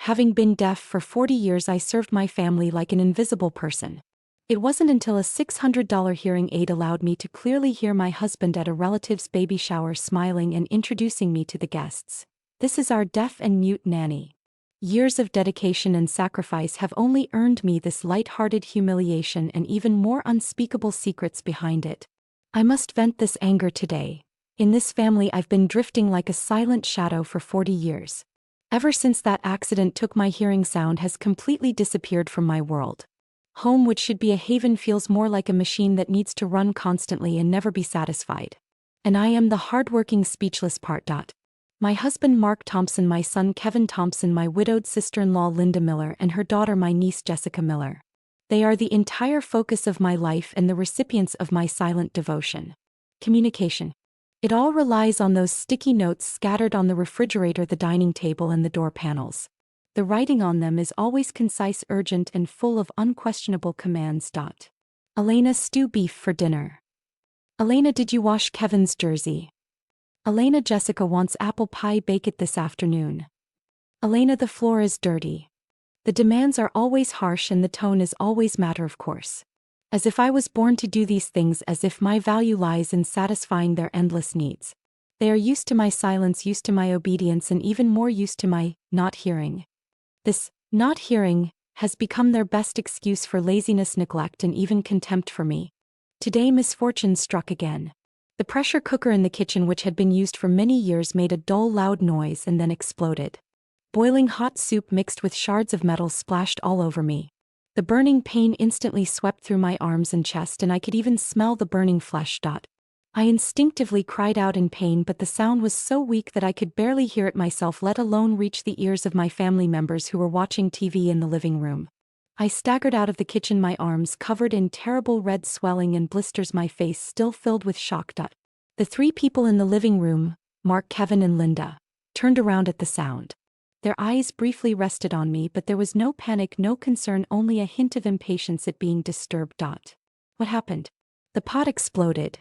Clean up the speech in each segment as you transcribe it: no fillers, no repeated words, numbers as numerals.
Having been deaf for 40 years, I served my family like an invisible person. It wasn't until a $600 hearing aid allowed me to clearly hear my husband at a relative's baby shower smiling and introducing me to the guests. "This is our deaf and mute nanny." Years of dedication and sacrifice have only earned me this light-hearted humiliation and even more unspeakable secrets behind it. I must vent this anger today. In this family I've been drifting like a silent shadow for 40 years. Ever since that accident took my hearing, sound has completely disappeared from my world. Home, which should be a haven, feels more like a machine that needs to run constantly and never be satisfied. And I am the hardworking, speechless part. My husband Mark Thompson, my son Kevin Thompson, my widowed sister-in-law Linda Miller, and her daughter, my niece Jessica Miller. They are the entire focus of my life and the recipients of my silent devotion. Communication. It all relies on those sticky notes scattered on the refrigerator, the dining table, and the door panels. The writing on them is always concise, urgent, and full of unquestionable commands. Elena, stew beef for dinner. Elena, did you wash Kevin's jersey? Elena, Jessica wants apple pie, bake it this afternoon. Elena, the floor is dirty. The demands are always harsh and the tone is always matter of course. As if I was born to do these things, as if my value lies in satisfying their endless needs. They are used to my silence, used to my obedience, and even more used to my not hearing. This not hearing has become their best excuse for laziness, neglect, and even contempt for me. Today misfortune struck again. The pressure cooker in the kitchen, which had been used for many years, made a dull, loud noise and then exploded. Boiling hot soup mixed with shards of metal splashed all over me. The burning pain instantly swept through my arms and chest, and I could even smell the burning flesh. I instinctively cried out in pain, but the sound was so weak that I could barely hear it myself, let alone reach the ears of my family members who were watching TV in the living room. I staggered out of the kitchen, my arms covered in terrible red swelling and blisters, my face still filled with shock. The three people in the living room, Mark, Kevin, and Linda, turned around at the sound. Their eyes briefly rested on me, but there was no panic, no concern, only a hint of impatience at being disturbed. What happened? The pot exploded.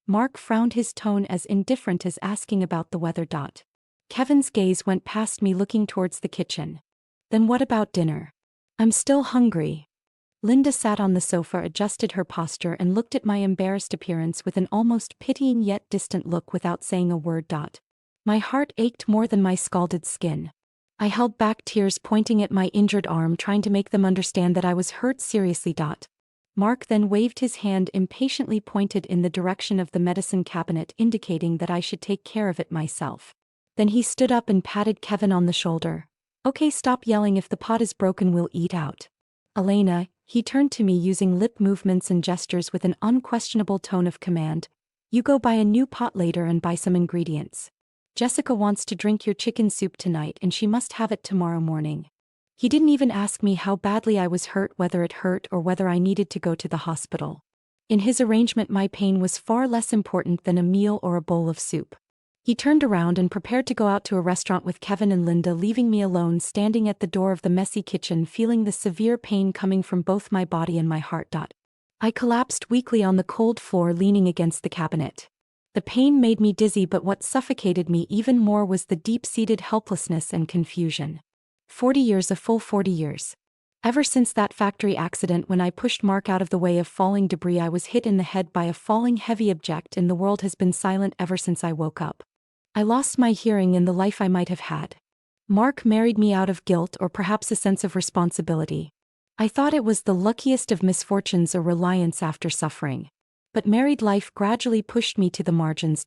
Mark frowned, his tone as indifferent as asking about the weather. Kevin's gaze went past me, looking towards the kitchen. Then what about dinner? I'm still hungry. Linda sat on the sofa, adjusted her posture, and looked at my embarrassed appearance with an almost pitying yet distant look without saying a word. My heart ached more than my scalded skin. I held back tears, pointing at my injured arm, trying to make them understand that I was hurt seriously. Mark then waved his hand impatiently, pointed in the direction of the medicine cabinet, indicating that I should take care of it myself. Then he stood up and patted Kevin on the shoulder. "Okay, stop yelling. If the pot is broken, we'll eat out." Elena, he turned to me using lip movements and gestures with an unquestionable tone of command. "You go buy a new pot later and buy some ingredients. Jessica wants to drink your chicken soup tonight and she must have it tomorrow morning." He didn't even ask me how badly I was hurt, whether it hurt or whether I needed to go to the hospital. In his arrangement, my pain was far less important than a meal or a bowl of soup. He turned around and prepared to go out to a restaurant with Kevin and Linda, leaving me alone standing at the door of the messy kitchen, feeling the severe pain coming from both my body and my heart. I collapsed weakly on the cold floor, leaning against the cabinet. The pain made me dizzy, but what suffocated me even more was the deep-seated helplessness and confusion. 40 years, a full 40 years. Ever since that factory accident when I pushed Mark out of the way of falling debris, I was hit in the head by a falling heavy object, and the world has been silent ever since I woke up. I lost my hearing and the life I might have had. Mark married me out of guilt, or perhaps a sense of responsibility. I thought it was the luckiest of misfortunes, a reliance after suffering. But married life gradually pushed me to the margins.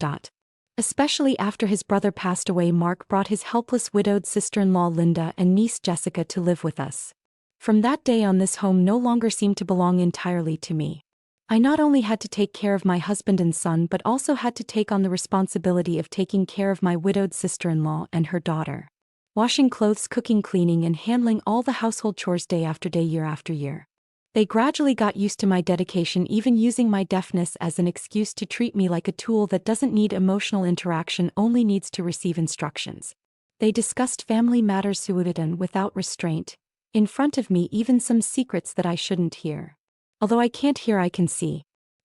Especially after his brother passed away, Mark brought his helpless widowed sister-in-law Linda and niece Jessica to live with us. From that day on, this home no longer seemed to belong entirely to me. I not only had to take care of my husband and son, but also had to take on the responsibility of taking care of my widowed sister-in-law and her daughter. Washing clothes, cooking, cleaning, and handling all the household chores day after day, year after year. They gradually got used to my dedication, even using my deafness as an excuse to treat me like a tool that doesn't need emotional interaction, only needs to receive instructions. They discussed family matters fluid and without restraint, in front of me, even some secrets that I shouldn't hear. Although I can't hear, I can see.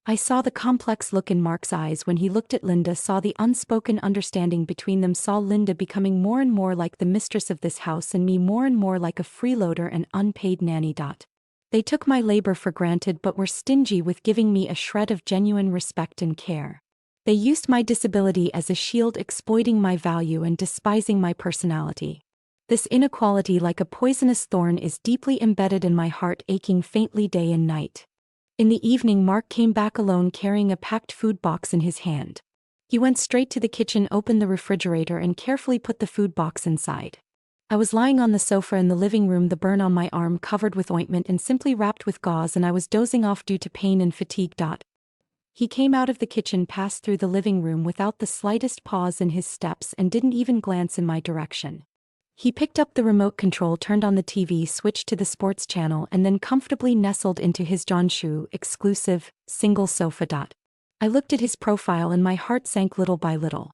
I saw the complex look in Mark's eyes when he looked at Linda, saw the unspoken understanding between them, saw Linda becoming more and more like the mistress of this house and me more and more like a freeloader and unpaid nanny. They took my labor for granted but were stingy with giving me a shred of genuine respect and care. They used my disability as a shield, exploiting my value and despising my personality. This inequality, like a poisonous thorn, is deeply embedded in my heart, aching faintly day and night. In the evening, Mark came back alone carrying a packed food box in his hand. He went straight to the kitchen, opened the refrigerator and carefully put the food box inside. I was lying on the sofa in the living room, the burn on my arm covered with ointment and simply wrapped with gauze, and I was dozing off due to pain and fatigue. He came out of the kitchen, passed through the living room without the slightest pause in his steps and didn't even glance in my direction. He picked up the remote control, turned on the TV, switched to the sports channel and then comfortably nestled into his Johnshu exclusive single sofa. I looked at his profile and my heart sank little by little.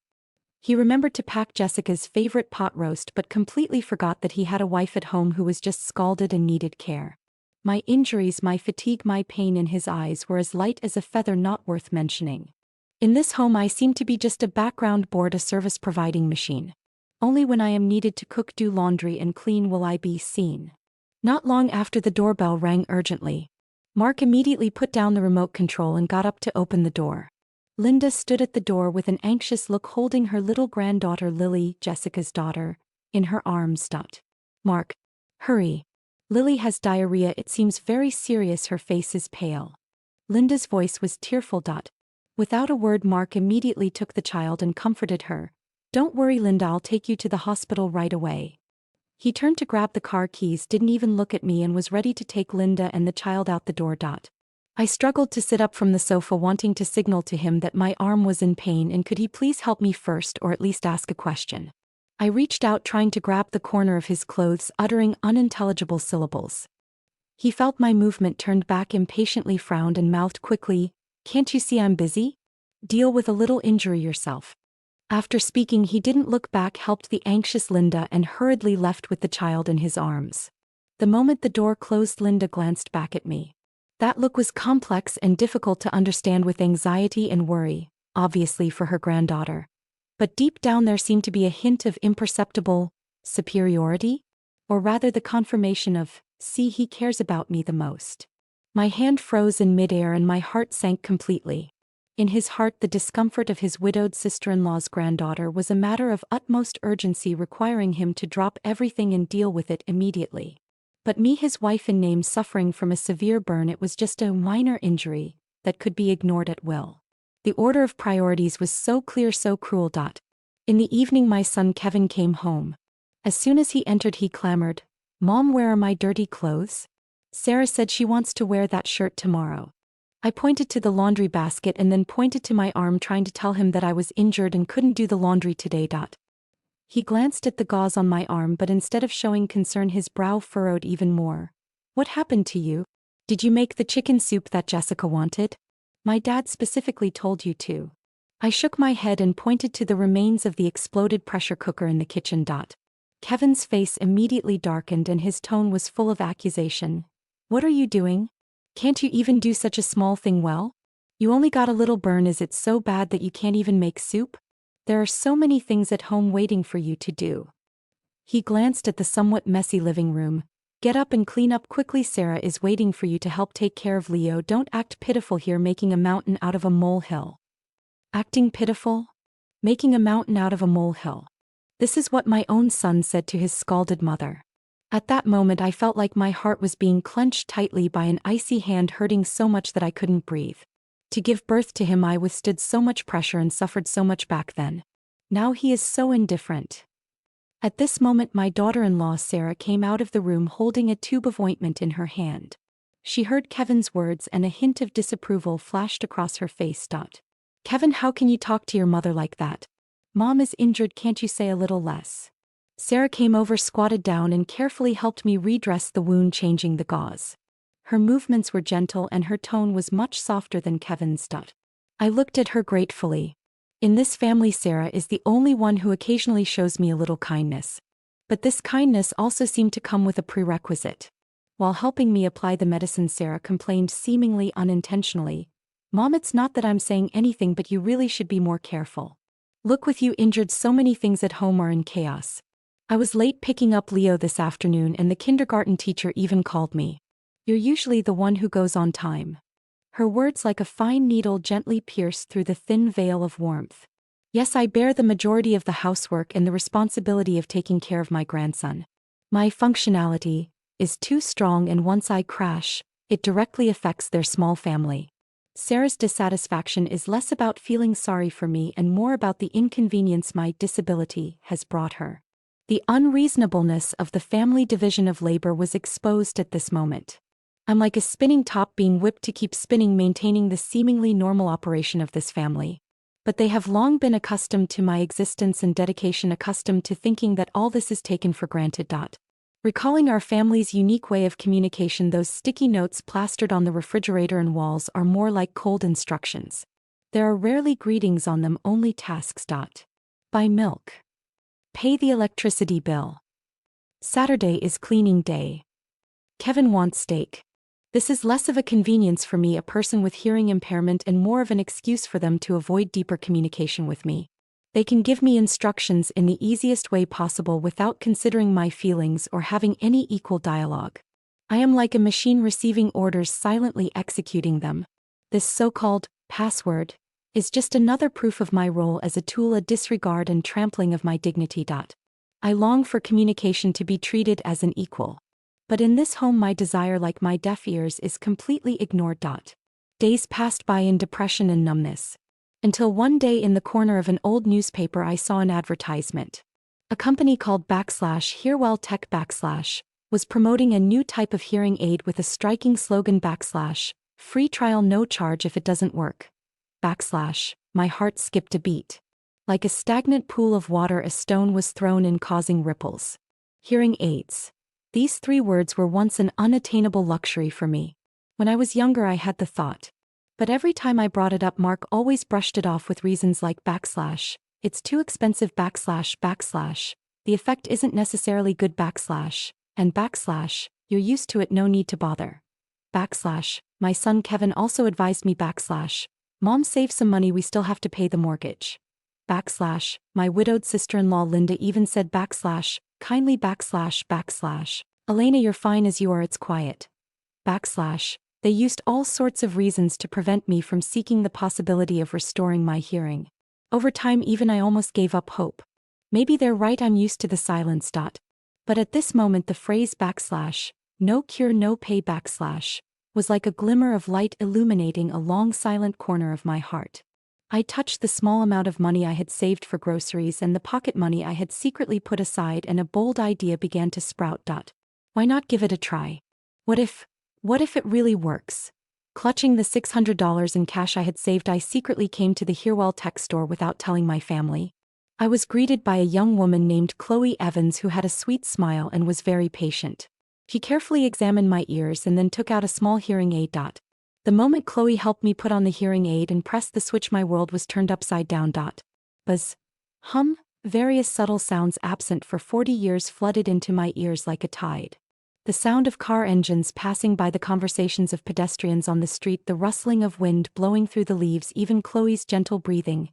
He remembered to pack Jessica's favorite pot roast but completely forgot that he had a wife at home who was just scalded and needed care. My injuries, my fatigue, my pain in his eyes were as light as a feather, not worth mentioning. In this home I seem to be just a background board, a service-providing machine. Only when I am needed to cook, do laundry and clean will I be seen. Not long after, the doorbell rang urgently. Mark immediately put down the remote control and got up to open the door. Linda stood at the door with an anxious look, holding her little granddaughter Lily, Jessica's daughter, in her arms. Mark, hurry. Lily has diarrhea, it seems very serious, her face is pale. Linda's voice was tearful. Without a word, Mark immediately took the child and comforted her. Don't worry, Linda, I'll take you to the hospital right away. He turned to grab the car keys, didn't even look at me, and was ready to take Linda and the child out the door. I struggled to sit up from the sofa, wanting to signal to him that my arm was in pain and could he please help me first, or at least ask a question. I reached out, trying to grab the corner of his clothes, uttering unintelligible syllables. He felt my movement, turned back impatiently, frowned and mouthed quickly, "Can't you see I'm busy? Deal with a little injury yourself." After speaking, he didn't look back, helped the anxious Linda and hurriedly left with the child in his arms. The moment the door closed, Linda glanced back at me. That look was complex and difficult to understand, with anxiety and worry, obviously for her granddaughter. But deep down there seemed to be a hint of imperceptible superiority, or rather the confirmation of, see, he cares about me the most. My hand froze in midair and my heart sank completely. In his heart, the discomfort of his widowed sister-in-law's granddaughter was a matter of utmost urgency, requiring him to drop everything and deal with it immediately. But me, his wife in name, suffering from a severe burn, it was just a minor injury that could be ignored at will. The order of priorities was so clear, so cruel. In the evening, my son Kevin came home. As soon as he entered, he clamored, "Mom, where are my dirty clothes? Sarah said she wants to wear that shirt tomorrow." I pointed to the laundry basket and then pointed to my arm, trying to tell him that I was injured and couldn't do the laundry today. He glanced at the gauze on my arm, but instead of showing concern, his brow furrowed even more. "What happened to you? Did you make the chicken soup that Jessica wanted? My dad specifically told you to." I shook my head and pointed to the remains of the exploded pressure cooker in the kitchen. Kevin's face immediately darkened and his tone was full of accusation. "What are you doing? Can't you even do such a small thing well? You only got a little burn. Is it so bad that you can't even make soup? There are so many things at home waiting for you to do." He glanced at the somewhat messy living room. "Get up and clean up quickly. Sarah is waiting for you to help take care of Leo. Don't act pitiful here, making a mountain out of a molehill." Acting pitiful? Making a mountain out of a molehill. This is what my own son said to his scalded mother. At that moment, I felt like my heart was being clenched tightly by an icy hand, hurting so much that I couldn't breathe. To give birth to him, I withstood so much pressure and suffered so much back then. Now he is so indifferent. At this moment, my daughter-in-law Sarah came out of the room holding a tube of ointment in her hand. She heard Kevin's words and a hint of disapproval flashed across her face. "Kevin, how can you talk to your mother like that? Mom is injured, can't you say a little less?" Sarah came over, squatted down and carefully helped me redress the wound, changing the gauze. Her movements were gentle and her tone was much softer than Kevin's. I looked at her gratefully. In this family, Sarah is the only one who occasionally shows me a little kindness. But this kindness also seemed to come with a prerequisite. While helping me apply the medicine, Sarah complained seemingly unintentionally, Mom, it's not that I'm saying anything, but you really should be more careful. Look, with you injured, so many things at home are in chaos. I was late picking up Leo this afternoon and the kindergarten teacher even called me. You're usually the one who goes on time. Her words like a fine needle gently pierced through the thin veil of warmth. Yes, I bear the majority of the housework and the responsibility of taking care of my grandson. My functionality is too strong, and once I crash, it directly affects their small family. Sarah's dissatisfaction is less about feeling sorry for me and more about the inconvenience my disability has brought her. The unreasonableness of the family division of labor was exposed at this moment. I'm like a spinning top being whipped to keep spinning, maintaining the seemingly normal operation of this family. But they have long been accustomed to my existence and dedication, accustomed to thinking that all this is taken for granted. Recalling our family's unique way of communication, those sticky notes plastered on the refrigerator and walls are more like cold instructions. There are rarely greetings on them, only tasks. Buy milk. Pay the electricity bill. Saturday is cleaning day. Kevin wants steak. This is less of a convenience for me, a person with hearing impairment, and more of an excuse for them to avoid deeper communication with me. They can give me instructions in the easiest way possible without considering my feelings or having any equal dialogue. I am like a machine receiving orders, silently executing them. This so-called password is just another proof of my role as a tool, a disregard and trampling of my dignity. I long for communication, to be treated as an equal. But in this home, my desire, like my deaf ears, is completely ignored. Days passed by in depression and numbness. Until one day, in the corner of an old newspaper, I saw an advertisement. A company called /Hearwell Tech was promoting a new type of hearing aid with a striking slogan: free trial, no charge if it doesn't work. My heart skipped a beat. Like a stagnant pool of water, a stone was thrown in, causing ripples. Hearing aids. These 3 words were once an unattainable luxury for me. When I was younger, I had the thought. But every time I brought it up, Mark always brushed it off with reasons like it's too expensive, the effect isn't necessarily good, and you're used to it, no need to bother. My son Kevin also advised me, Mom, save some money, we still have to pay the mortgage. My widowed sister-in-law Linda even said kindly, Elena, you're fine as you are, it's quiet. They used all sorts of reasons to prevent me from seeking the possibility of restoring my hearing. Over time, even I almost gave up hope. Maybe they're right, I'm used to the silence. But at this moment, the phrase no cure, no pay was like a glimmer of light illuminating a long silent corner of my heart. I touched the small amount of money I had saved for groceries and the pocket money I had secretly put aside, and a bold idea began to sprout. Why not give it a try? What if it really works? Clutching the $600 in cash I had saved, I secretly came to the Hearwell Tech store without telling my family. I was greeted by a young woman named Chloe Evans, who had a sweet smile and was very patient. She carefully examined my ears and then took out a small hearing aid. The moment Chloe helped me put on the hearing aid and pressed the switch, my world was turned upside down. Buzz, hum, various subtle sounds absent for 40 years flooded into my ears like a tide. The sound of car engines passing by, the conversations of pedestrians on the street, the rustling of wind blowing through the leaves, even Chloe's gentle breathing.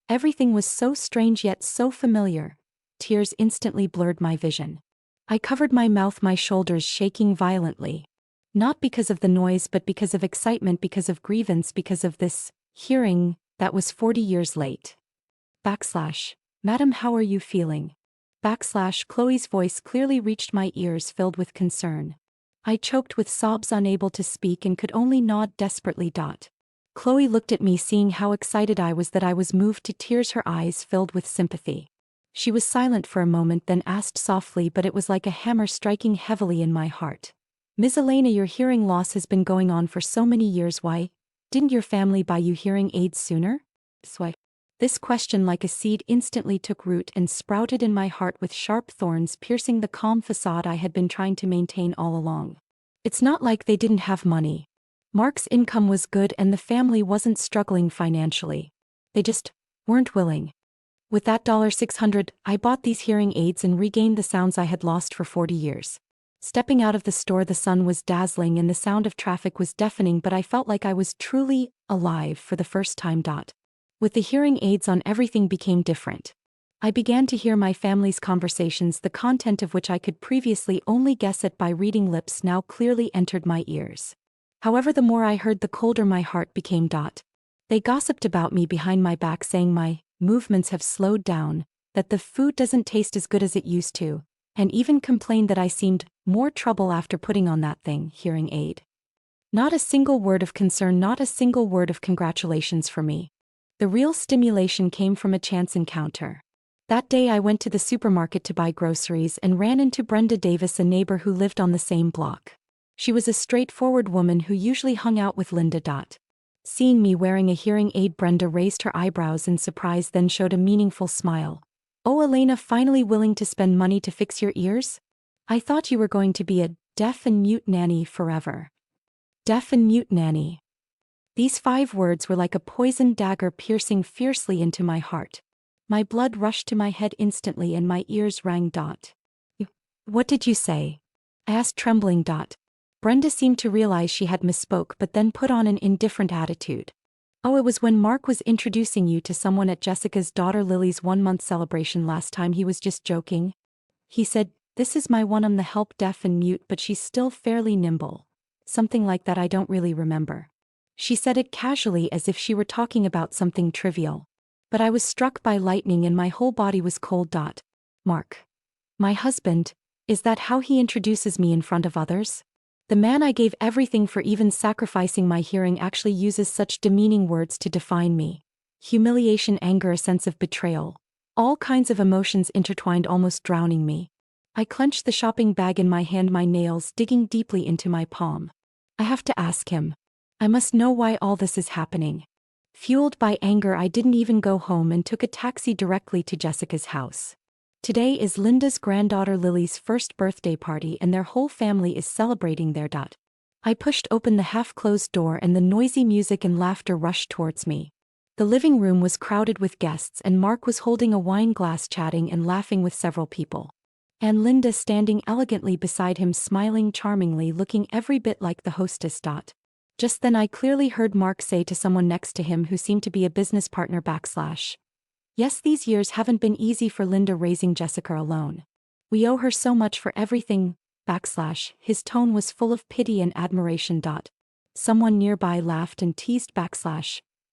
Everything was so strange yet so familiar. Tears instantly blurred my vision. I covered my mouth, my shoulders shaking violently. Not because of the noise, but because of excitement, because of grievance, because of this hearing that was 40 years late. Madam, how are you feeling? Chloe's voice clearly reached my ears, filled with concern. I choked with sobs, unable to speak, and could only nod desperately. Chloe looked at me, seeing how excited I was, that I was moved to tears, her eyes filled with sympathy. She was silent for a moment, then asked softly, but it was like a hammer striking heavily in my heart. Ms. Elena, your hearing loss has been going on for so many years. Why didn't your family buy you hearing aids sooner? This question, like a seed, instantly took root and sprouted in my heart with sharp thorns piercing the calm facade I had been trying to maintain all along. It's not like they didn't have money. Mark's income was good and the family wasn't struggling financially. They just weren't willing. With that $600, I bought these hearing aids and regained the sounds I had lost for 40 years. Stepping out of the store, the sun was dazzling and the sound of traffic was deafening, but I felt like I was truly alive for the first time. With the hearing aids on, everything became different. I began to hear my family's conversations, the content of which I could previously only guess at by reading lips now clearly entered my ears. However, the more I heard, the colder my heart became. They gossiped about me behind my back, saying my movements have slowed down, that the food doesn't taste as good as it used to, and even complained that I seemed more trouble after putting on that thing, hearing aid. Not a single word of concern, not a single word of congratulations for me. The real stimulation came from a chance encounter. That day I went to the supermarket to buy groceries and ran into Brenda Davis, a neighbor who lived on the same block. She was a straightforward woman who usually hung out with Linda. Seeing me wearing a hearing aid, Brenda raised her eyebrows in surprise, then showed a meaningful smile. "Oh, Elena, finally willing to spend money to fix your ears? I thought you were going to be a deaf and mute nanny forever." Deaf and mute nanny. These 5 words were like a poisoned dagger piercing fiercely into my heart. My blood rushed to my head instantly and my ears rang. "What did you say?" I asked, trembling. Brenda seemed to realize she had misspoke, but then put on an indifferent attitude. "Oh, it was when Mark was introducing you to someone at Jessica's daughter Lily's 1-month celebration last time. He was just joking. He said, 'This is my one on the help, deaf and mute, but she's still fairly nimble.' Something like that, I don't really remember." She said it casually as if she were talking about something trivial. But I was struck by lightning and my whole body was cold. "Mark. My husband, is that how he introduces me in front of others? The man I gave everything for, even sacrificing my hearing, actually uses such demeaning words to define me. Humiliation, anger, a sense of betrayal. All kinds of emotions intertwined, almost drowning me. I clenched the shopping bag in my hand, my nails digging deeply into my palm. I have to ask him. I must know why all this is happening." Fueled by anger, I didn't even go home and took a taxi directly to Jessica's house. Today is Linda's granddaughter Lily's first birthday party and their whole family is celebrating there. I pushed open the half-closed door and the noisy music and laughter rushed towards me. The living room was crowded with guests and Mark was holding a wine glass, chatting and laughing with several people. And Linda standing elegantly beside him, smiling charmingly, looking every bit like the hostess. Just then I clearly heard Mark say to someone next to him, who seemed to be a business partner, "Yes, these years haven't been easy for Linda, raising Jessica alone. We owe her so much for everything, ". His tone was full of pity and admiration. Someone nearby laughed and teased,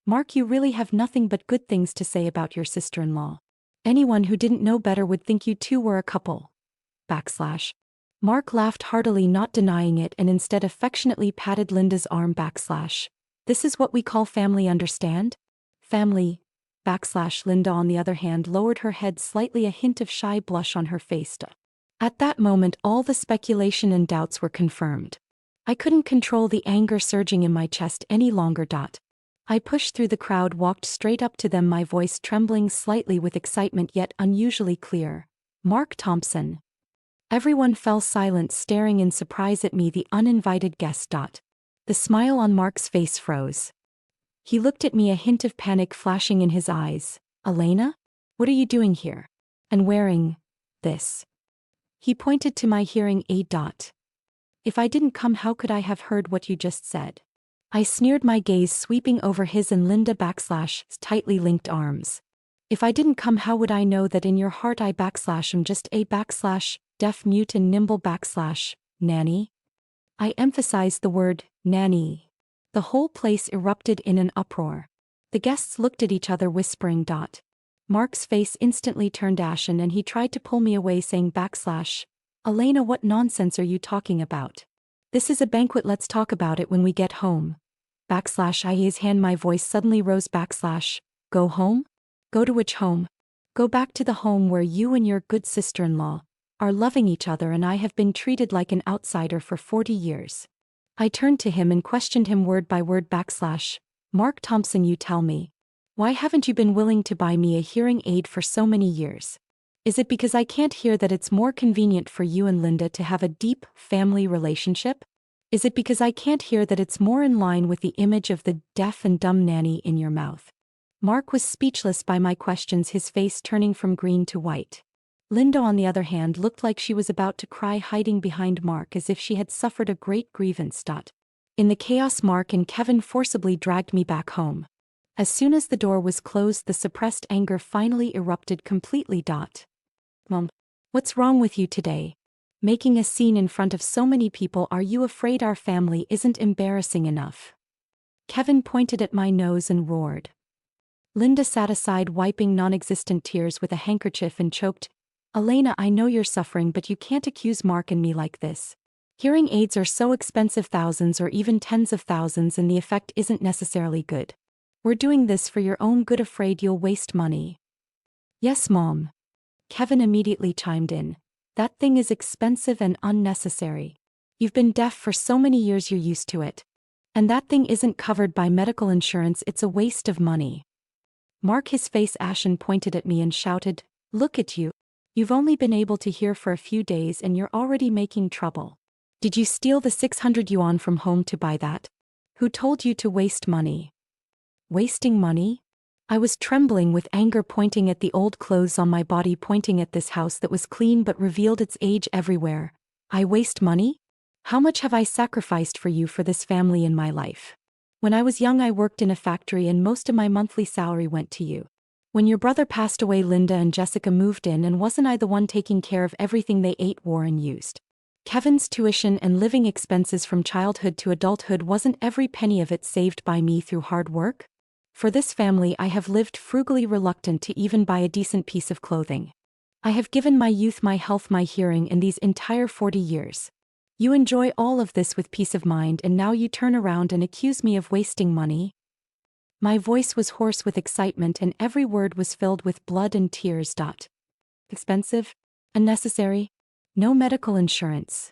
"Mark, you really have nothing but good things to say about your sister-in-law. Anyone who didn't know better would think you two were a couple, ". Mark laughed heartily, not denying it, and instead affectionately patted Linda's arm, " This is what we call family, understand? Family, ". Linda, on the other hand, lowered her head slightly, a hint of shy blush on her face. At that moment all the speculation and doubts were confirmed. I couldn't control the anger surging in my chest any longer. I pushed through the crowd, walked straight up to them, my voice trembling slightly with excitement yet unusually clear. "Mark Thompson." Everyone fell silent, staring in surprise at me, the uninvited guest. The smile on Mark's face froze. He looked at me, a hint of panic flashing in his eyes. "Elena? What are you doing here? And wearing this?" He pointed to my hearing aid. "If I didn't come, how could I have heard what you just said?" I sneered, my gaze sweeping over his and Linda / tightly linked arms. "If I didn't come, how would I know that in your heart I / am just a / deaf, mute and nimble / nanny?" I emphasized the word nanny. The whole place erupted in an uproar. The guests looked at each other, whispering. Mark's face instantly turned ashen and he tried to pull me away, saying / "Elena, what nonsense are you talking about? This is a banquet, let's talk about it when we get home." I his hand, my voice suddenly rose. " Go home? Go to which home?" "Go back to the home where you and your good sister-in-law are loving each other and I have been treated like an outsider for 40 years. I turned to him and questioned him word by word. "Mark Thompson, you tell me. Why haven't you been willing to buy me a hearing aid for so many years? Is it because I can't hear that it's more convenient for you and Linda to have a deep family relationship? Is it because I can't hear that it's more in line with the image of the deaf and dumb nanny in your mouth?" Mark was speechless by my questions, his face turning from green to white. Linda, on the other hand, looked like she was about to cry, hiding behind Mark as if she had suffered a great grievance. In the chaos, Mark and Kevin forcibly dragged me back home. As soon as the door was closed, the suppressed anger finally erupted completely. Mom, what's wrong with you today? Making a scene in front of so many people? Are you afraid our family isn't embarrassing enough? Kevin pointed at my nose and roared. Linda sat aside, wiping non-existent tears with a handkerchief, and choked, Elena, I know you're suffering, but you can't accuse Mark and me like this. Hearing aids are so expensive, thousands or even tens of thousands, and the effect isn't necessarily good. We're doing this for your own good, afraid you'll waste money. Yes, Mom. Kevin immediately chimed in. That thing is expensive and unnecessary. You've been deaf for so many years, you're used to it. And that thing isn't covered by medical insurance, it's a waste of money. Mark, his face ashen, pointed at me and shouted, Look at you. You've only been able to hear for a few days and you're already making trouble. Did you steal the 600 yuan from home to buy that? Who told you to waste money? Wasting money? I was trembling with anger, pointing at the old clothes on my body, pointing at this house that was clean but revealed its age everywhere. I waste money? How much have I sacrificed for you, for this family in my life? When I was young, I worked in a factory and most of my monthly salary went to you. When your brother passed away, Linda and Jessica moved in, and wasn't I the one taking care of everything they ate, wore, and used? Kevin's tuition and living expenses from childhood to adulthood, wasn't every penny of it saved by me through hard work? For this family I have lived frugally, reluctant to even buy a decent piece of clothing. I have given my youth, my health, my hearing in these entire 40 years. You enjoy all of this with peace of mind, and now you turn around and accuse me of wasting money? My voice was hoarse with excitement and every word was filled with blood and tears. Expensive? Unnecessary? No medical insurance.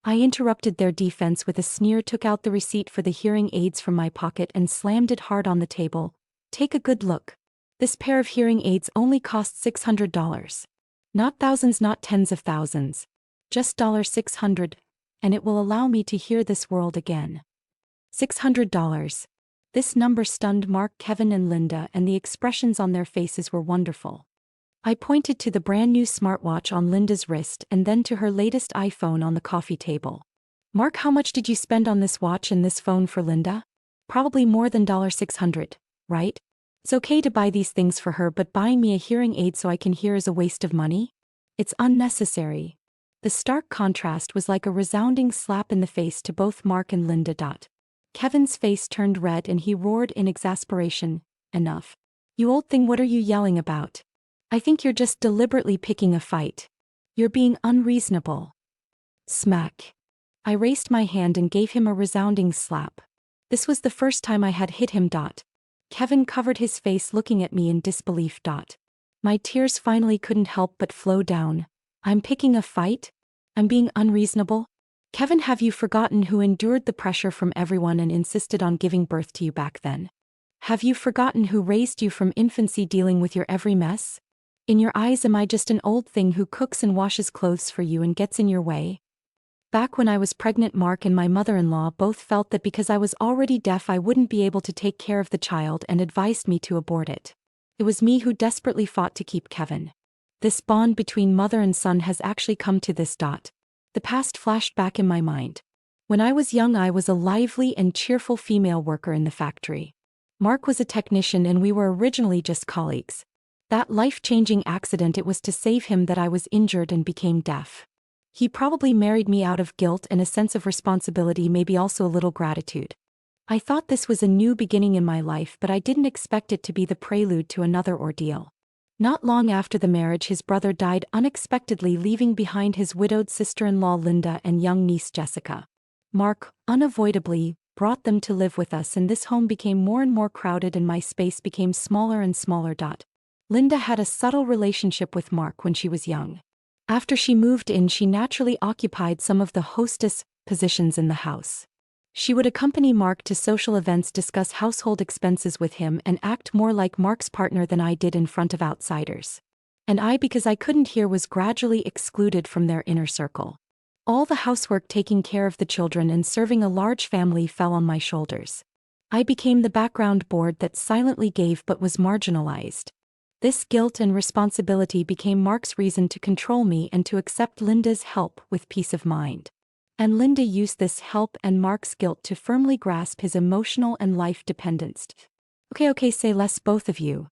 I interrupted their defense with a sneer, took out the receipt for the hearing aids from my pocket and slammed it hard on the table. Take a good look. This pair of hearing aids only costs $600. Not thousands, not tens of thousands. Just $600, and it will allow me to hear this world again. $600. This number stunned Mark, Kevin, and Linda, and the expressions on their faces were wonderful. I pointed to the brand new smartwatch on Linda's wrist and then to her latest iPhone on the coffee table. Mark, how much did you spend on this watch and this phone for Linda? Probably more than $600, right? It's okay to buy these things for her, but buying me a hearing aid so I can hear is a waste of money? It's unnecessary. The stark contrast was like a resounding slap in the face to both Mark and Linda. Kevin's face turned red and he roared in exasperation, Enough. You old thing, what are you yelling about? I think you're just deliberately picking a fight. You're being unreasonable. Smack. I raised my hand and gave him a resounding slap. This was the first time I had hit him. Kevin covered his face, looking at me in disbelief. My tears finally couldn't help but flow down. I'm picking a fight? I'm being unreasonable? Kevin, have you forgotten who endured the pressure from everyone and insisted on giving birth to you back then? Have you forgotten who raised you from infancy, dealing with your every mess? In your eyes, am I just an old thing who cooks and washes clothes for you and gets in your way? Back when I was pregnant, Mark and my mother-in-law both felt that because I was already deaf I wouldn't be able to take care of the child and advised me to abort it. It was me who desperately fought to keep Kevin. This bond between mother and son has actually come to this. The past flashed back in my mind. When I was young, I was a lively and cheerful female worker in the factory. Mark was a technician and we were originally just colleagues. That life-changing accident, it was to save him that I was injured and became deaf. He probably married me out of guilt and a sense of responsibility, maybe also a little gratitude. I thought this was a new beginning in my life, but I didn't expect it to be the prelude to another ordeal. Not long after the marriage, his brother died unexpectedly, leaving behind his widowed sister-in-law Linda and young niece Jessica. Mark, unavoidably, brought them to live with us, and this home became more and more crowded and my space became smaller and smaller. Linda had a subtle relationship with Mark when she was young. After she moved in, she naturally occupied some of the hostess positions in the house. She would accompany Mark to social events, discuss household expenses with him, and act more like Mark's partner than I did in front of outsiders. And I, because I couldn't hear, was gradually excluded from their inner circle. All the housework, taking care of the children and serving a large family, fell on my shoulders. I became the background board that silently gave but was marginalized. This guilt and responsibility became Mark's reason to control me and to accept Linda's help with peace of mind. And Linda used this help and Mark's guilt to firmly grasp his emotional and life dependence. Okay, say less, both of you.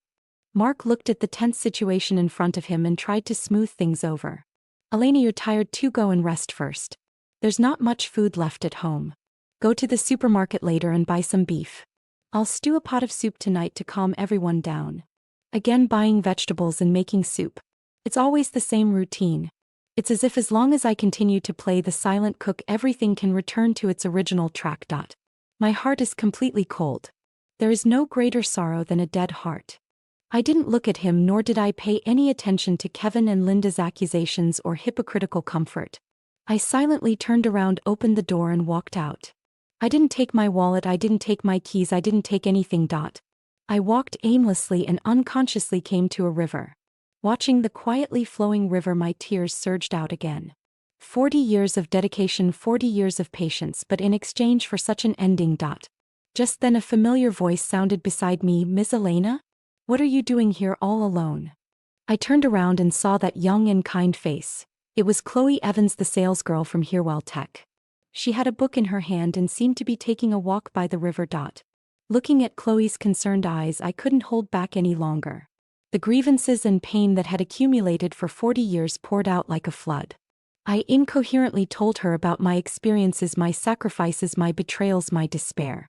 Mark looked at the tense situation in front of him and tried to smooth things over. Elena, you're tired too, go and rest first. There's not much food left at home. Go to the supermarket later and buy some beef. I'll stew a pot of soup tonight to calm everyone down. Again, buying vegetables and making soup. It's always the same routine. It's as if as long as I continue to play the silent cook, everything can return to its original track. My heart is completely cold. There is no greater sorrow than a dead heart. I didn't look at him, nor did I pay any attention to Kevin and Linda's accusations or hypocritical comfort. I silently turned around, opened the door and walked out. I didn't take my wallet, I didn't take my keys, I didn't take anything. I walked aimlessly and unconsciously came to a river. Watching the quietly flowing river, my tears surged out again. 40 years of dedication, 40 years of patience, but in exchange for such an ending. Just then a familiar voice sounded beside me. Miss Elena? What are you doing here all alone? I turned around and saw that young and kind face. It was Chloe Evans, the salesgirl from Herewell Tech. She had a book in her hand and seemed to be taking a walk by the river. Looking at Chloe's concerned eyes, I couldn't hold back any longer. The grievances and pain that had accumulated for 40 years poured out like a flood. I incoherently told her about my experiences, my sacrifices, my betrayals, my despair.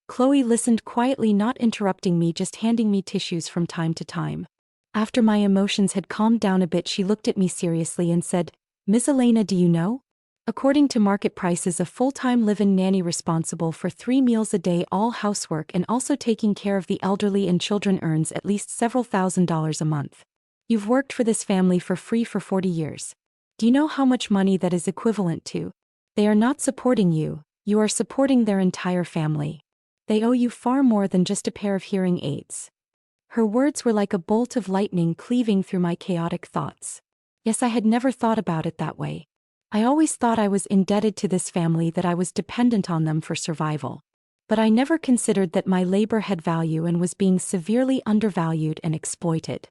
Chloe listened quietly, not interrupting me, just handing me tissues from time to time. After my emotions had calmed down a bit, she looked at me seriously and said, Miss Elena, do you know? According to market prices, a full-time live-in nanny responsible for 3 meals a day, all housework and also taking care of the elderly and children, earns at least several $1,000s a month. You've worked for this family for free for 40 years. Do you know how much money that is equivalent to? They are not supporting you, you are supporting their entire family. They owe you far more than just a pair of hearing aids. Her words were like a bolt of lightning cleaving through my chaotic thoughts. Yes, I had never thought about it that way. I always thought I was indebted to this family, that I was dependent on them for survival. But I never considered that my labor had value and was being severely undervalued and exploited.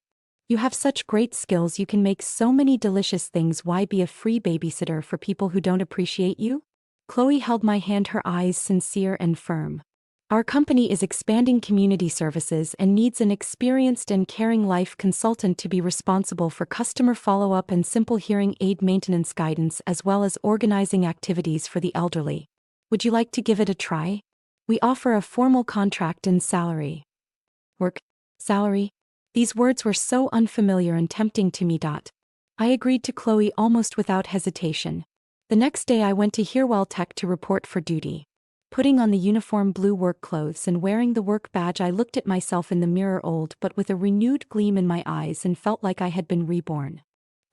You have such great skills, you can make so many delicious things, why be a free babysitter for people who don't appreciate you? Chloe held my hand, her eyes sincere and firm. Our company is expanding community services and needs an experienced and caring life consultant to be responsible for customer follow-up and simple hearing aid maintenance guidance, as well as organizing activities for the elderly. Would you like to give it a try? We offer a formal contract and salary. Work? Salary? These words were so unfamiliar and tempting to me. I agreed to Chloe almost without hesitation. The next day I went to Herewell Tech to report for duty. Putting on the uniform blue work clothes and wearing the work badge, I looked at myself in the mirror, old but with a renewed gleam in my eyes, and felt like I had been reborn.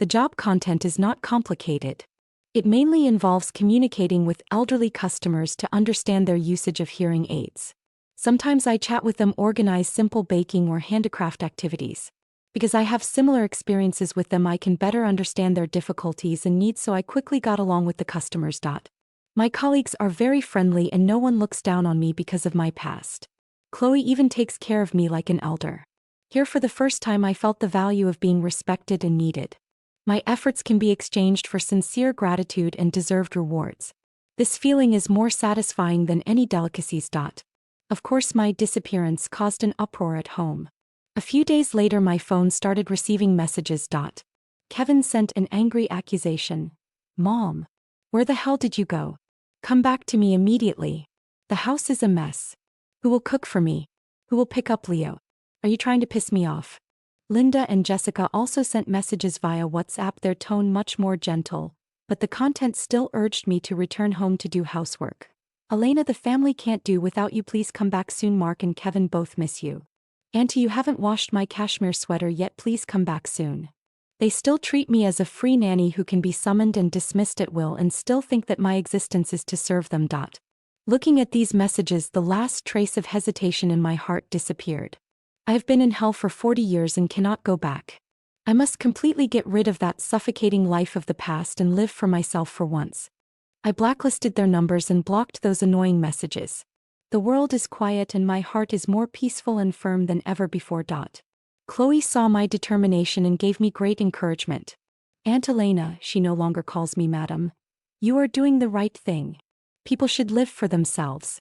The job content is not complicated. It mainly involves communicating with elderly customers to understand their usage of hearing aids. Sometimes I chat with them, organize simple baking or handicraft activities. Because I have similar experiences with them, I can better understand their difficulties and needs, so I quickly got along with the customers. My colleagues are very friendly and no one looks down on me because of my past. Chloe even takes care of me like an elder. Here for the first time I felt the value of being respected and needed. My efforts can be exchanged for sincere gratitude and deserved rewards. This feeling is more satisfying than any delicacies. Of course, my disappearance caused an uproar at home. A few days later my phone started receiving messages. Kevin sent an angry accusation. Mom, where the hell did you go? Come back to me immediately. The house is a mess. Who will cook for me? Who will pick up Leo? Are you trying to piss me off? Linda and Jessica also sent messages via WhatsApp, their tone much more gentle, but the content still urged me to return home to do housework. Elena, the family can't do without you, please come back soon. Mark and Kevin both miss you. Auntie, you haven't washed my cashmere sweater yet, please come back soon. They still treat me as a free nanny who can be summoned and dismissed at will and still think that my existence is to serve them. Looking at these messages, the last trace of hesitation in my heart disappeared. I have been in hell for 40 years and cannot go back. I must completely get rid of that suffocating life of the past and live for myself for once. I blacklisted their numbers and blocked those annoying messages. The world is quiet and my heart is more peaceful and firm than ever before. Chloe saw my determination and gave me great encouragement. Aunt Elena, she no longer calls me madam. You are doing the right thing. People should live for themselves.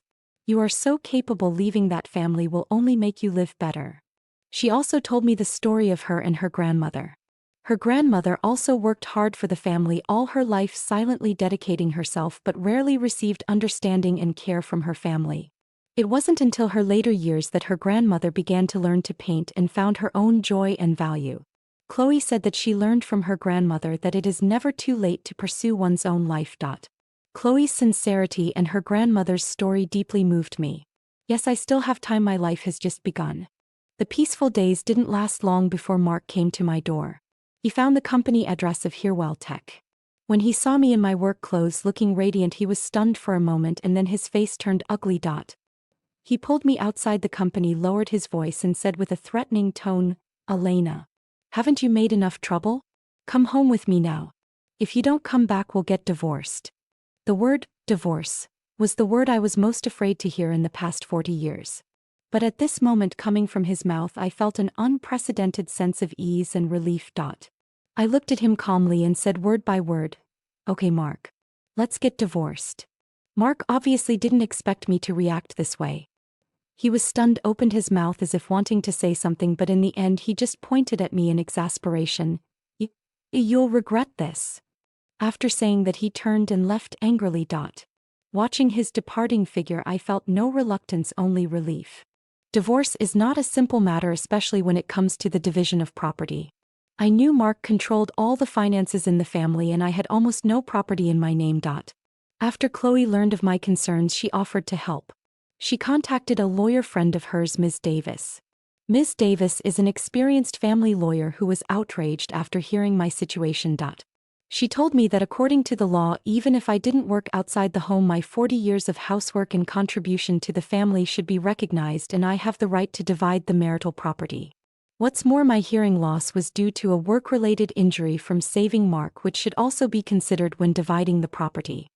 You are so capable. Leaving that family will only make you live better. She also told me the story of her and her grandmother. Her grandmother also worked hard for the family all her life, silently dedicating herself, but rarely received understanding and care from her family. It wasn't until her later years that her grandmother began to learn to paint and found her own joy and value. Chloe said that she learned from her grandmother that it is never too late to pursue one's own life. Chloe's sincerity and her grandmother's story deeply moved me. Yes, I still have time. My life has just begun. The peaceful days didn't last long before Mark came to my door. He found the company address of Herewell Tech. When he saw me in my work clothes looking radiant, he was stunned for a moment and then his face turned ugly. He pulled me outside the company, lowered his voice and said with a threatening tone, "Elena, haven't you made enough trouble? Come home with me now. If you don't come back, we'll get divorced." The word, divorce, was the word I was most afraid to hear in the past 40 years. But at this moment, coming from his mouth, I felt an unprecedented sense of ease and relief. I looked at him calmly and said word by word, "Okay, Mark. Let's get divorced." Mark obviously didn't expect me to react this way. He was stunned, opened his mouth as if wanting to say something, but in the end he just pointed at me in exasperation. You'll regret this." After saying that, he turned and left angrily. Watching his departing figure, I felt no reluctance, only relief. Divorce is not a simple matter, especially when it comes to the division of property. I knew Mark controlled all the finances in the family and I had almost no property in my name. After Chloe learned of my concerns, she offered to help. She contacted a lawyer friend of hers, Ms. Davis. Ms. Davis is an experienced family lawyer who was outraged after hearing my situation. She told me that according to the law, even if I didn't work outside the home, my 40 years of housework and contribution to the family should be recognized and I have the right to divide the marital property. What's more, my hearing loss was due to a work-related injury from saving Mark, which should also be considered when dividing the property.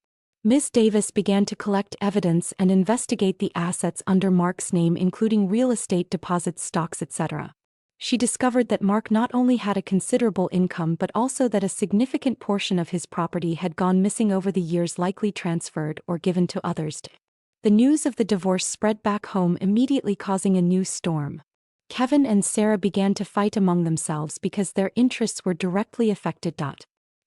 Ms. Davis began to collect evidence and investigate the assets under Mark's name, including real estate, deposits, stocks, etc. She discovered that Mark not only had a considerable income but also that a significant portion of his property had gone missing over the years, likely transferred or given to others. The news of the divorce spread back home immediately, causing a new storm. Kevin and Sarah began to fight among themselves because their interests were directly affected.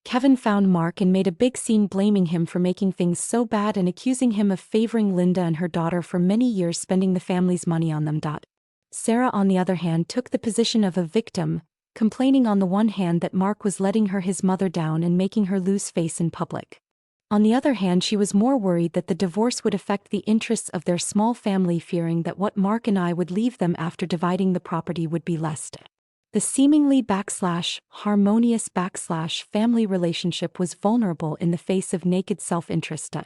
Kevin found Mark and made a big scene, blaming him for making things so bad and accusing him of favoring Linda and her daughter for many years, spending the family's money on them. Sarah, on the other hand, took the position of a victim, complaining on the one hand that Mark was letting his mother down and making her lose face in public. On the other hand, she was more worried that the divorce would affect the interests of their small family, fearing that what Mark and I would leave them after dividing the property would be less. The seemingly harmonious family relationship was vulnerable in the face of naked self-interest.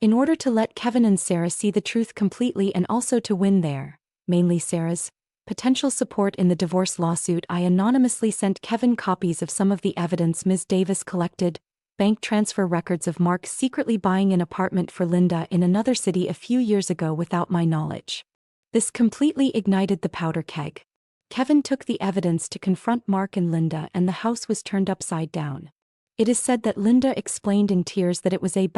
In order to let Kevin and Sarah see the truth completely and also to win their, mainly Sarah's, potential support in the divorce lawsuit, I anonymously sent Kevin copies of some of the evidence Ms. Davis collected, bank transfer records of Mark secretly buying an apartment for Linda in another city a few years ago without my knowledge. This completely ignited the powder keg. Kevin took the evidence to confront Mark and Linda, and the house was turned upside down. It is said that Linda explained in tears that it was a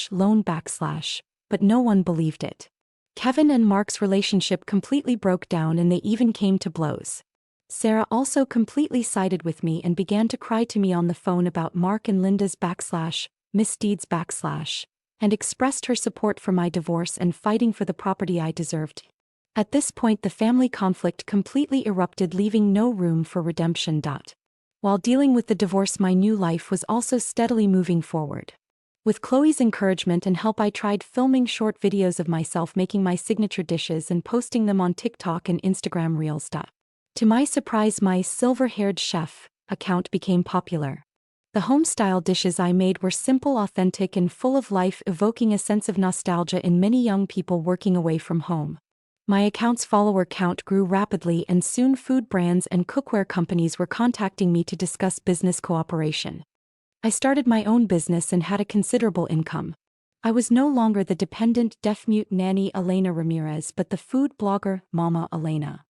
loan, but no one believed it. Kevin and Mark's relationship completely broke down and they even came to blows. Sarah also completely sided with me and began to cry to me on the phone about Mark and Linda's misdeeds, and expressed her support for my divorce and fighting for the property I deserved. At this point, the family conflict completely erupted, leaving no room for redemption. While dealing with the divorce, my new life was also steadily moving forward. With Chloe's encouragement and help, I tried filming short videos of myself making my signature dishes and posting them on TikTok and Instagram Reels. To my surprise, my silver-haired chef account became popular. The home-style dishes I made were simple, authentic, and full of life, evoking a sense of nostalgia in many young people working away from home. My account's follower count grew rapidly, and soon food brands and cookware companies were contacting me to discuss business cooperation. I started my own business and had a considerable income. I was no longer the dependent deaf-mute nanny Elena Ramirez, but the food blogger Mama Elena.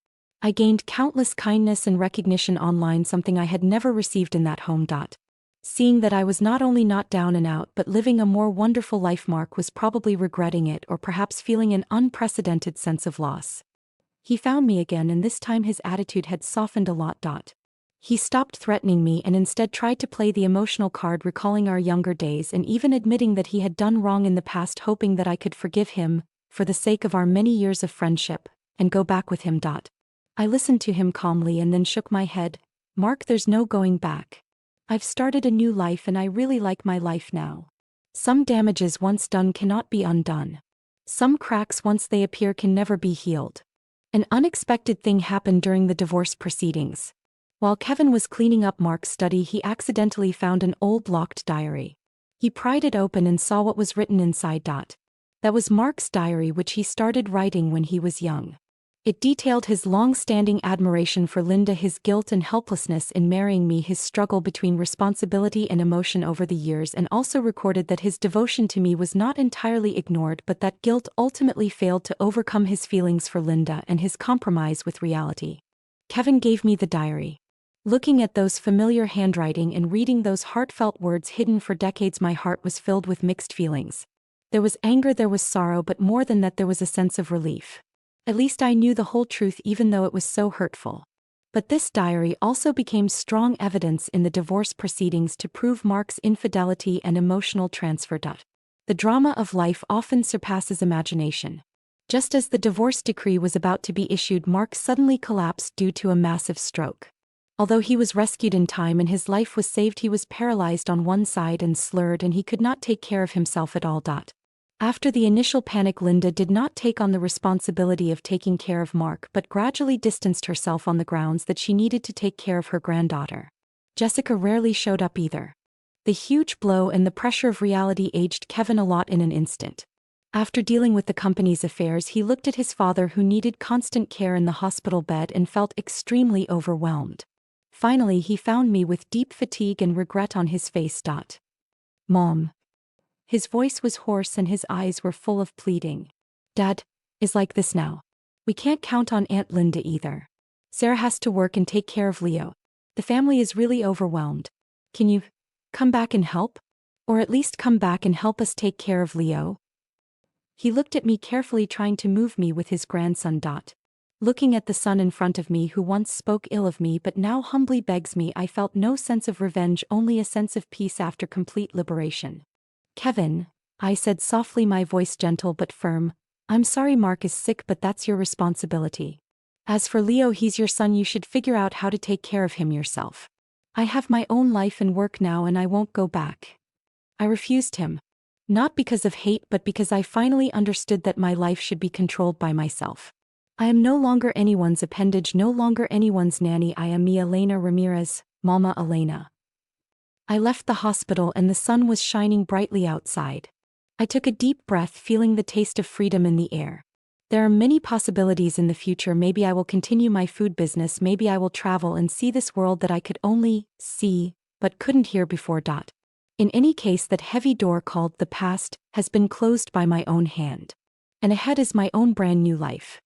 I gained countless kindness and recognition online, something I had never received in that home. Seeing that I was not only not down and out but living a more wonderful life, Mark was probably regretting it or perhaps feeling an unprecedented sense of loss. He found me again, and this time his attitude had softened a lot. He stopped threatening me and instead tried to play the emotional card, recalling our younger days and even admitting that he had done wrong in the past, hoping that I could forgive him, for the sake of our many years of friendship, and go back with him. I listened to him calmly and then shook my head. Mark, there's no going back. I've started a new life and I really like my life now. Some damages once done cannot be undone. Some cracks once they appear can never be healed. An unexpected thing happened during the divorce proceedings. While Kevin was cleaning up Mark's study, he accidentally found an old locked diary. He pried it open and saw what was written inside. That was Mark's diary, which he started writing when he was young. It detailed his long-standing admiration for Linda, his guilt and helplessness in marrying me, his struggle between responsibility and emotion over the years, and also recorded that his devotion to me was not entirely ignored but that guilt ultimately failed to overcome his feelings for Linda and his compromise with reality. Kevin gave me the diary. Looking at those familiar handwriting and reading those heartfelt words hidden for decades, my heart was filled with mixed feelings. There was anger, there was sorrow, but more than that there was a sense of relief. At least I knew the whole truth, even though it was so hurtful. But this diary also became strong evidence in the divorce proceedings to prove Mark's infidelity and emotional transfer. The drama of life often surpasses imagination. Just as the divorce decree was about to be issued, Mark suddenly collapsed due to a massive stroke. Although he was rescued in time and his life was saved, he was paralyzed on one side and slurred, and he could not take care of himself at all. After the initial panic, Linda did not take on the responsibility of taking care of Mark but gradually distanced herself on the grounds that she needed to take care of her granddaughter. Jessica rarely showed up either. The huge blow and the pressure of reality aged Kevin a lot in an instant. After dealing with the company's affairs, he looked at his father, who needed constant care in the hospital bed, and felt extremely overwhelmed. Finally, he found me with deep fatigue and regret on his face. Mom. His voice was hoarse and his eyes were full of pleading. Dad is like this now. We can't count on Aunt Linda either. Sarah has to work and take care of Leo. The family is really overwhelmed. Can you come back and help? Or at least come back and help us take care of Leo? He looked at me carefully, trying to move me with his grandson. Looking at the son in front of me, who once spoke ill of me but now humbly begs me, I felt no sense of revenge, only a sense of peace after complete liberation. Kevin, I said softly, my voice gentle but firm, I'm sorry Mark is sick, but that's your responsibility. As for Leo, he's your son. You should figure out how to take care of him yourself. I have my own life and work now, and I won't go back. I refused him. Not because of hate, but because I finally understood that my life should be controlled by myself. I am no longer anyone's appendage, no longer anyone's nanny. I am me, Elena Ramirez, Mama Elena. I left the hospital and the sun was shining brightly outside. I took a deep breath, feeling the taste of freedom in the air. There are many possibilities in the future. Maybe I will continue my food business. Maybe I will travel and see this world that I could only see but couldn't hear before. In any case, that heavy door called the past has been closed by my own hand. And ahead is my own brand new life.